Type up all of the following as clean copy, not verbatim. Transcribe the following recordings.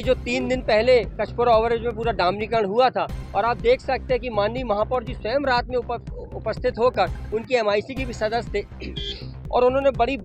जो 3 दिन पहले कचपुरा ओवरब्रिज में पूरा डामरीकरण हुआ था और आप देख सकते हैं कि माननीय महापौर जी स्वयं रात में उपस्थित होकर उनकी एमआईसी की भी सदस्य थे और उन्होंने बड़ी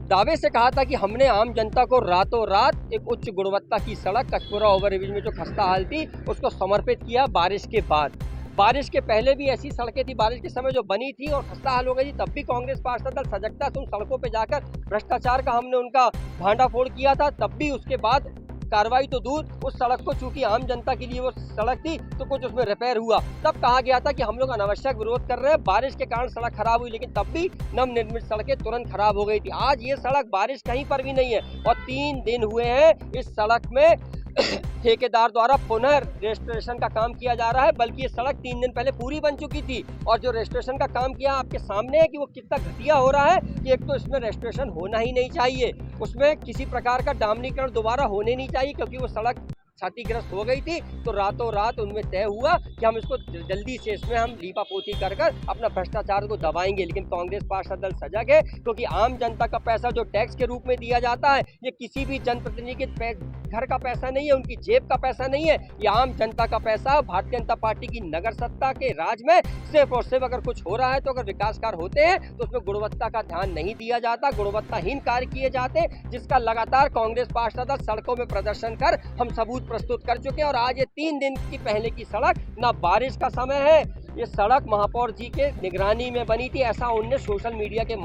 दावे से कहा था कि हमने आम जनता को रातों रात एक उच्च गुणवत्ता की सड़क कचपुरा ओवरब्रिज में जो खस्ता हाल थी उसको समर्पित किया। बारिश के बाद, बारिश के पहले भी ऐसी सड़कें थी, बारिश के समय जो बनी थी और खस्ता हाल हो गई थी, तब भी कांग्रेस पार्षद दल सजगता से उन सड़कों पे जाकर भ्रष्टाचार का हमने उनका भांडाफोड़ किया था। तब भी उसके बाद कार्रवाई तो दूर, उस सड़क को चूंकि आम जनता के लिए वो सड़क थी तो कुछ उसमें रिपेयर हुआ, तब कहा गया था कि हम लोग अनावश्यक विरोध कर रहे हैं, बारिश के कारण सड़क खराब हुई, लेकिन तब भी नवनिर्मित सड़कें तुरंत खराब हो गई थी। आज ये सड़क बारिश कहीं पर भी नहीं है और 3 दिन हुए हैं इस सड़क में ठेकेदार द्वारा पुनः रेस्टोरेशन का काम किया जा रहा है, बल्कि ये सड़क 3 दिन पहले पूरी बन चुकी थी और जो रेस्टोरेशन का काम किया आपके सामने है कि वो कितना घटिया हो रहा है कि एक तो इसमें रेस्टोरेशन होना ही नहीं चाहिए, उसमें किसी प्रकार का डामरीकरण दोबारा होने नहीं चाहिए क्योंकि वो सड़क क्षतिग्रस्त हो गई थी। तो रातों रात उनमें तय हुआ कि हम इसको जल्दी से इसमें हम लीपापोती कर अपना भ्रष्टाचार को दबाएंगे, लेकिन कांग्रेस पार्षद दल सजग है क्योंकि आम जनता का पैसा जो टैक्स के रूप में दिया जाता है ये किसी भी जनप्रतिनिधि के घर का पैसा नहीं है, उनकी जेब का पैसा नहीं है, ये आम जनता का पैसा। भारतीय जनता पार्टी की नगर सत्ता के राज में सिर्फ और सिर्फ अगर कुछ हो रहा है तो अगर विकास कार्य होते हैं तो उसमें गुणवत्ता का ध्यान नहीं दिया जाता, गुणवत्ताहीन कार्य किए जाते हैं, जिसका लगातार कांग्रेस पार्षद दल सड़कों में प्रदर्शन कर हम सबूत प्रस्तुत कर चुके हैं। और आज ये 3 दिन की पहले की सड़क, ना बारिश का समय है, ये सड़क महापौर जी के निगरानी में बनी थी, ऐसा उनने सोशल मीडिया के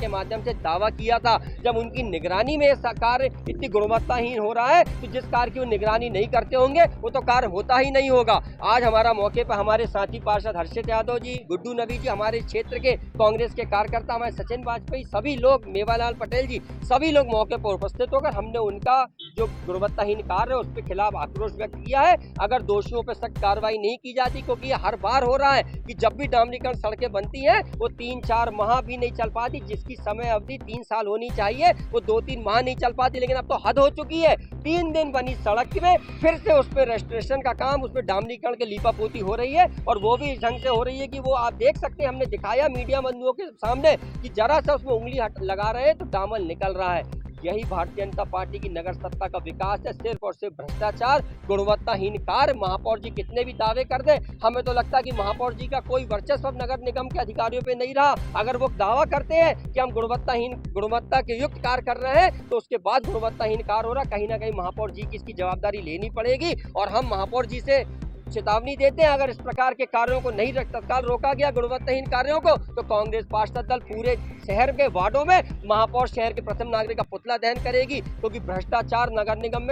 माध्यम से दावा किया था। जब उनकी निगरानी में कार्य इतनी गुणवत्ताहीन हो रहा है तो जिस कार्य की वो निगरानी नहीं करते होंगे वो तो कार्य होता ही नहीं होगा। आज हमारा मौके पर हमारे साथी पार्षद हर्षित यादव जी, गुड्डू नबी जी, हमारे क्षेत्र के कांग्रेस के कार्यकर्ता, हमारे सचिन वाजपेयी, सभी लोग, मेवालाल पटेल जी, सभी लोग मौके पर उपस्थित होकर हमने उनका जो गुणवत्ताहीन कार्य है उसके खिलाफ आक्रोश व्यक्त किया है। अगर दोषियों पर सख्त कार्रवाई नहीं की जाती, क्योंकि हर बार हो रहा है कि जब भी डामरीकरण सड़कें बनती हैं वो 3-4 माह भी नहीं चल पाती, जिसकी समय अवधि 3 साल होनी चाहिए वो 2-3 माह नहीं चल पाती, लेकिन अब तो हद हो चुकी है। 3 दिन बनी सड़क में फिर से उस पर रेस्टोरेशन का काम, उस पर डामरीकरण की लीपापोती हो रही है और वो भी इस ढंग से हो रही है कि वो आप देख सकते हैं, हमने दिखाया मीडिया बंधुओं के सामने कि जरा सा उसमें उंगली लगा रहे हैं तो दामन निकल रहा है। यही भारतीय जनता पार्टी की नगर सत्ता का विकास है, सिर्फ और सिर्फ भ्रष्टाचार, गुणवत्ताहीन कार्य। महापौर जी कितने भी दावे कर दें, हमें तो लगता है कि महापौर जी का कोई वर्चस्व नगर निगम के अधिकारियों पे नहीं रहा। अगर वो दावा करते हैं कि हम गुणवत्ता के युक्त कार्य कर रहे हैं तो उसके बाद गुणवत्ताहीन कार्य हो रहा, कहीं ना कहीं महापौर जी की इसकी जवाबदारी लेनी पड़ेगी। और हम महापौर जी से चेतावनी देते हैं, अगर इस प्रकार के कार्यों को नहीं तत्काल रोका गया, गुणवत्ताहीन कार्यों को, तो कांग्रेस पार्षद दल पूरे शहर के वार्डों में महापौर शहर के प्रथम नागरिक का पुतला दहन करेगी, क्योंकि भ्रष्टाचार नगर निगम में